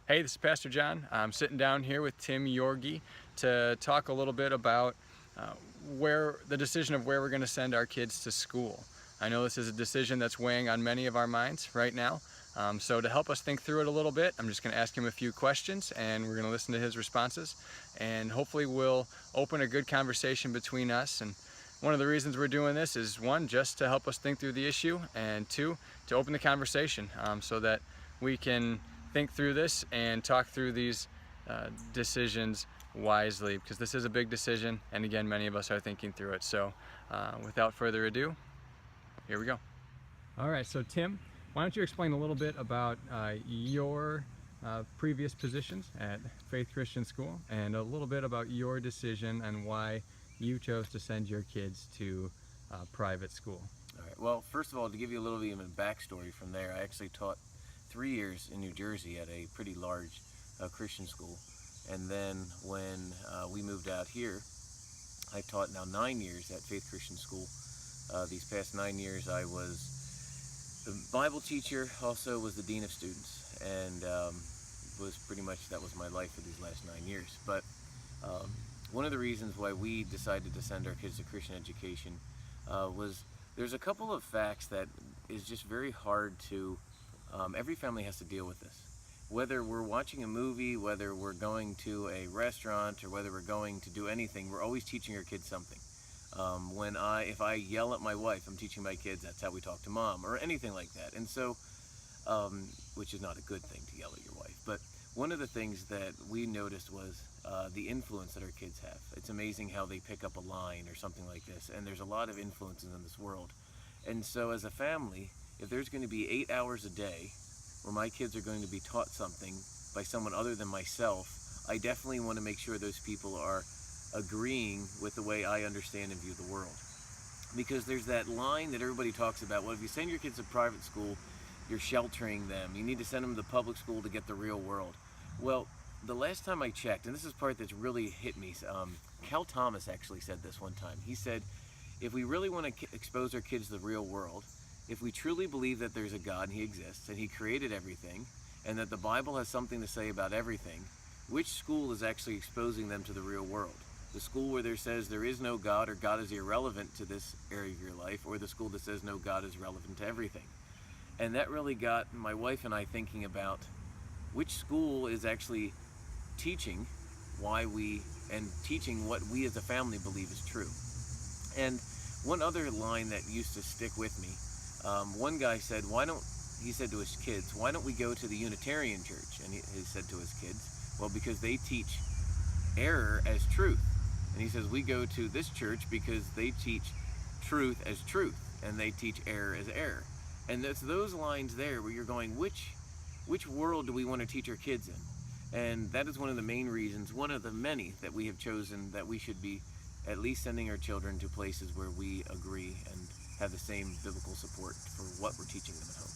Hey, this is Pastor John. I'm sitting down here with Tim Yorgey to talk a little bit about uh, where the decision of where we're going to send our kids to school. I know this is a decision that's weighing on many of our minds right now. So to help us think through it a little bit, I'm just going to ask him a few questions and we're going to listen to his responses. And hopefully we'll open a good conversation between us. And one of the reasons we're doing this is, one, just to help us think through the issue, and two, to open the conversation so that we can think through this and talk through these decisions wisely, because this is a big decision, and again, many of us are thinking through it. So without further ado, here we go. All right, so Tim, why don't you explain a little bit about your previous positions at Faith Christian School, and a little bit about your decision and why you chose to send your kids to private school. All right. Well, first of all, to give you a little bit of a backstory from there, I actually taught 3 years in New Jersey at a pretty large Christian school. And then when we moved out here, I taught now 9 years at Faith Christian School. These past 9 years, I was the Bible teacher, also was the dean of students, and was pretty much, that was my life for these last 9 years. But one of the reasons why we decided to send our kids to Christian education was there's a couple of facts that is just very hard to, every family has to deal with this. Whether we're watching a movie, whether we're going to a restaurant, or whether we're going to do anything, we're always teaching our kids something. If I yell at my wife, I'm teaching my kids that's how we talk to mom, or anything like that. And so, which is not a good thing to yell at your wife. But one of the things that we noticed was the influence that our kids have. It's amazing how they pick up a line or something like this, and there's a lot of influences in this world. And so as a family, if there's going to be 8 hours a day where my kids are going to be taught something by someone other than myself, I definitely want to make sure those people are agreeing with the way I understand and view the world. Because there's that line that everybody talks about, well, if you send your kids to private school, you're sheltering them. You need to send them to public school to get the real world. Well, the last time I checked, and this is part that's really hit me, Cal Thomas actually said this one time. He said, if we really want to expose our kids to the real world, if we truly believe that there's a God and He exists and He created everything, and that the Bible has something to say about everything, which school is actually exposing them to the real world? The school where there says there is no God, or God is irrelevant to this area of your life, or the school that says no, God is relevant to everything? And that really got my wife and I thinking about which school is actually teaching teaching what we as a family believe is true. And one other line that used to stick with me, one guy said, he said to his kids, why don't we go to the Unitarian Church? And he said to his kids, well, because they teach error as truth. And he says, we go to this church because they teach truth as truth, and they teach error as error. And it's those lines there where you're going, which world do we want to teach our kids in? And that is one of the main reasons, one of the many that we have chosen, that we should be at least sending our children to places where we agree and have the same biblical support for what we're teaching them at home.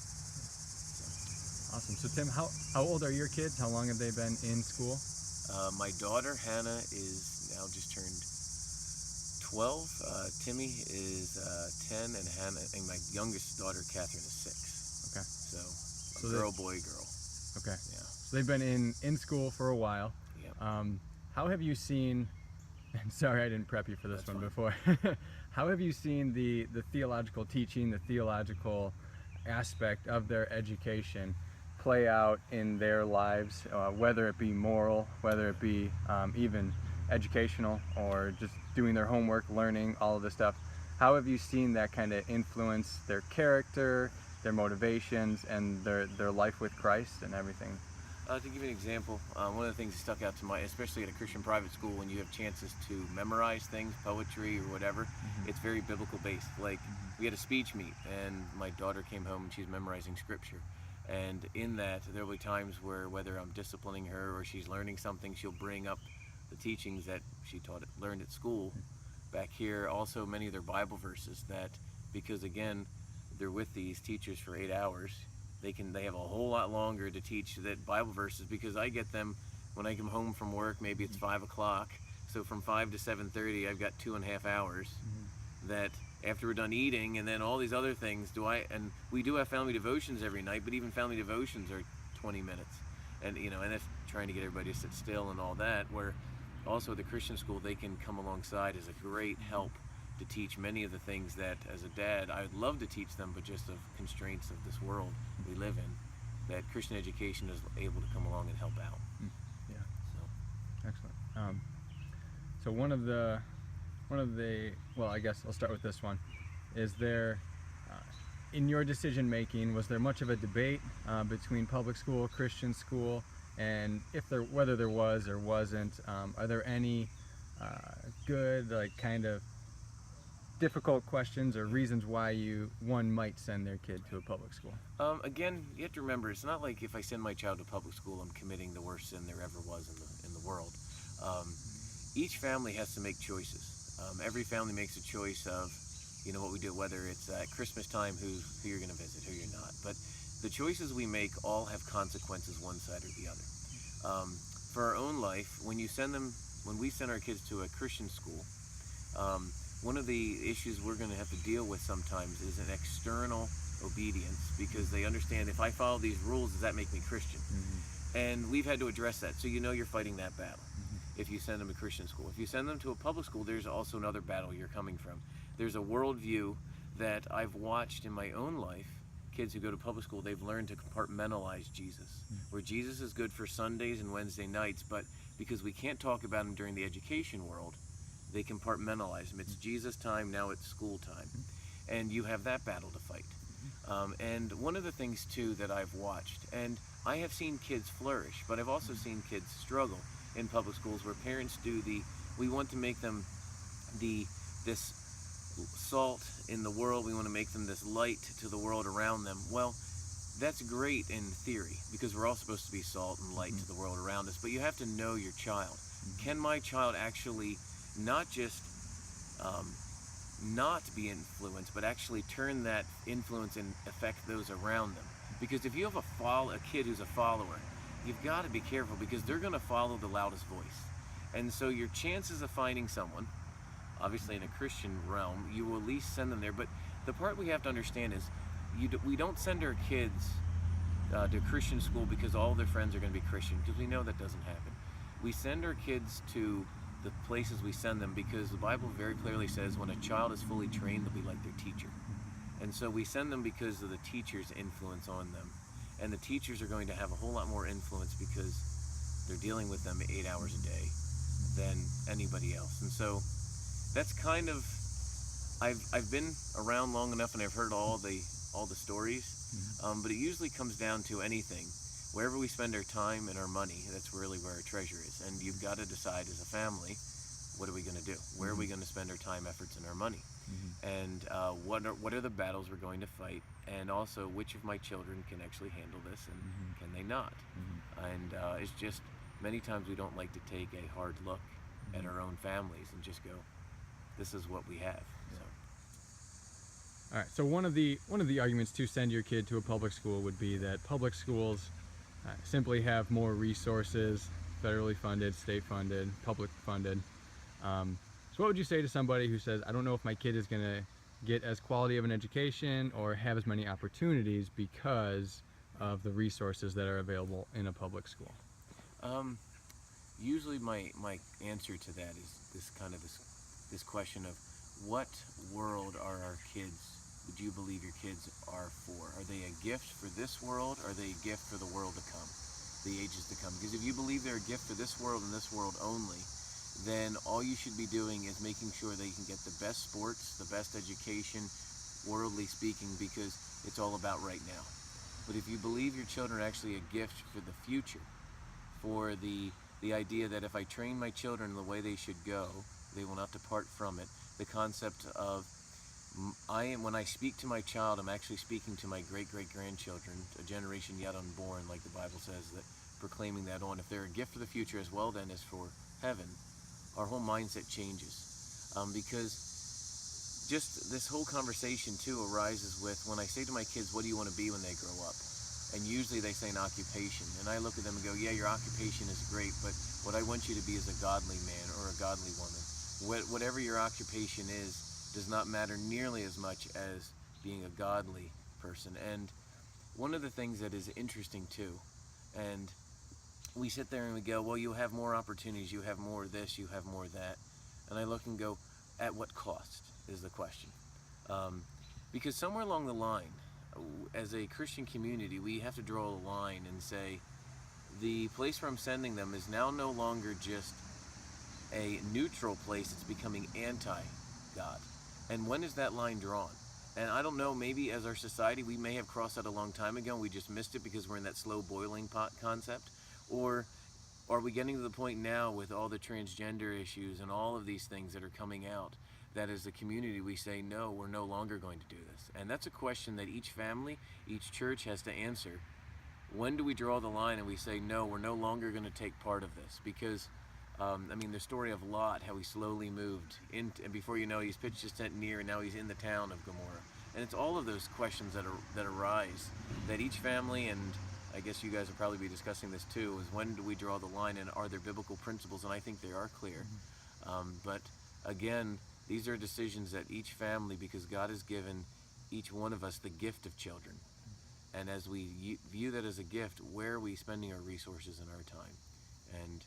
Awesome. So Tim, how old are your kids? How long have they been in school? My daughter Hannah is now just turned 12. Timmy is 10, and my youngest daughter Catherine is 6. Okay. So girl, boy, girl. Okay. Yeah. So they've been in school for a while. Yeah. How have you seen, and sorry I didn't prep you for this That's one fine. before, how have you seen the theological teaching, the theological aspect of their education play out in their lives, whether it be moral, whether it be even educational, or just doing their homework, learning, all of this stuff? How have you seen that kind of influence their character, their motivations, and their life with Christ and everything? To give you an example, one of the things that stuck out to my, especially at a Christian private school, when you have chances to memorize things, poetry or whatever, it's very biblical based. Like, we had a speech meet, and my daughter came home and she's memorizing scripture. And in that, there will be times where, whether I'm disciplining her or she's learning something, she'll bring up the teachings that she learned at school back here. Also, many of their Bible verses that, because again, they're with these teachers for 8 hours, they have a whole lot longer to teach that Bible verses, because I get them when I come home from work. Maybe it's 5 o'clock, so from 5 to 7:30 I've got 2.5 hours that after we're done eating, and then all these other things, and we do have family devotions every night, but even family devotions are 20 minutes. and and if trying to get everybody to sit still and all that, where also the Christian school, they can come alongside as a great help to teach many of the things that as a dad I would love to teach them, but just of constraints of this world we live in, that Christian education is able to come along and help out. Yeah. So Excellent. So one of the, well, I guess I'll start with this one. Is there, in your decision making, was there much of a debate between public school, Christian school, and whether there was or wasn't, are there any good, like, kind of difficult questions or reasons why one might send their kid to a public school? Again, you have to remember, it's not like if I send my child to public school, I'm committing the worst sin there ever was in the world. Each family has to make choices. Every family makes a choice of, what we do, whether it's at Christmas time, who you're going to visit, who you're not. But the choices we make all have consequences, one side or the other. For our own life, when we send our kids to a Christian school, one of the issues we're going to have to deal with sometimes is an external obedience, because they understand, if I follow these rules, does that make me Christian? And we've had to address that. So you're fighting that battle if you send them to Christian school. If you send them to a public school, there's also another battle you're coming from. There's a worldview that I've watched in my own life. Kids who go to public school, they've learned to compartmentalize Jesus, where Jesus is good for Sundays and Wednesday nights, but because we can't talk about him during the education world, they compartmentalize him. It's Jesus time, now it's school time. And you have that battle to fight. And one of the things too that I've watched, and I have seen kids flourish, but I've also seen kids struggle in public schools, where parents we want to make them this salt in the world, we want to make them this light to the world around them. Well, that's great in theory, because we're all supposed to be salt and light to the world around us, but you have to know your child. Can my child actually not just not be influenced, but actually turn that influence and affect those around them? Because if you have a kid who's a follower, you've got to be careful, because they're going to follow the loudest voice. And so your chances of finding someone, obviously in a Christian realm, you will at least send them there. But the part we have to understand is we don't send our kids to Christian school because all their friends are going to be Christian, because we know that doesn't happen. We send our kids to the places we send them because the Bible very clearly says when a child is fully trained, they'll be like their teacher. And so we send them because of the teacher's influence on them. And the teachers are going to have a whole lot more influence because they're dealing with them 8 hours a day than anybody else. And so that's kind of, I've been around long enough and I've heard all the stories, but it usually comes down to anything. Wherever we spend our time and our money, that's really where our treasure is. And you've got to decide as a family, what are we going to do? Where are we going to spend our time, efforts, and our money? And what are the battles we're going to fight? And also, which of my children can actually handle this and can they not? And it's just, many times we don't like to take a hard look at our own families and just go, this is what we have. So. All right. So one of the arguments to send your kid to a public school would be that public schools simply have more resources, federally funded, state funded, public funded. So what would you say to somebody who says, I don't know if my kid is going to get as quality of an education or have as many opportunities because of the resources that are available in a public school? Usually my answer to that is this question of, what world are our kids, would you believe your kids are for? Are they a gift for this world, or are they a gift for the world to come, the ages to come? Because if you believe they're a gift for this world and this world only, then all you should be doing is making sure they can get the best sports, the best education, worldly speaking, because it's all about right now. But if you believe your children are actually a gift for the future, for the idea that if I train my children the way they should go, they will not depart from it. The concept of, when I speak to my child, I'm actually speaking to my great-great-grandchildren, a generation yet unborn, like the Bible says, that proclaiming that on. If they're a gift for the future as well then as for heaven, our whole mindset changes. Because just this whole conversation too arises with, when I say to my kids, what do you want to be when they grow up? And usually they say an occupation. And I look at them and go, yeah, your occupation is great, but what I want you to be is a godly man or a godly woman. Whatever your occupation is does not matter nearly as much as being a godly person. And one of the things that is interesting too, and we sit there and we go, well, you have more opportunities, you have more of this, you have more of that. And I look and go, at what cost is the question. Because somewhere along the line, as a Christian community, we have to draw a line and say, the place where I'm sending them is now no longer just a neutral place, it's becoming anti-God. And when is that line drawn? And I don't know, maybe as our society, we may have crossed that a long time ago and we just missed it because we're in that slow boiling pot concept. Or are we getting to the point now with all the transgender issues and all of these things that are coming out, that as a community we say, no, we're no longer going to do this? And that's a question that each family, each church has to answer. When do we draw the line and we say, no, we're no longer going to take part of this? Because I mean, the story of Lot, how he slowly moved in, and before you know, he's pitched his tent near, and now he's in the town of Gomorrah. And it's all of those questions that arise, that each family, and I guess you guys will probably be discussing this too, is when do we draw the line, and are there biblical principles? And I think they are clear. But again, these are decisions that each family, because God has given each one of us the gift of children. And as we view that as a gift, where are we spending our resources and our time? And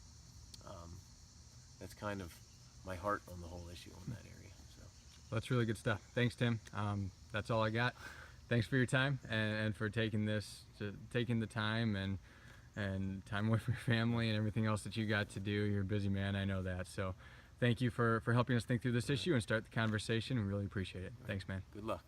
that's kind of my heart on the whole issue on that area. So That's really good stuff. Thanks, Tim. That's all I got. Thanks for your time and for taking the time and time away from your family and everything else that you got to do. You're a busy man, I know that. So thank you for helping us think through this issue and start the conversation. We really appreciate it. Thanks, man. good luck.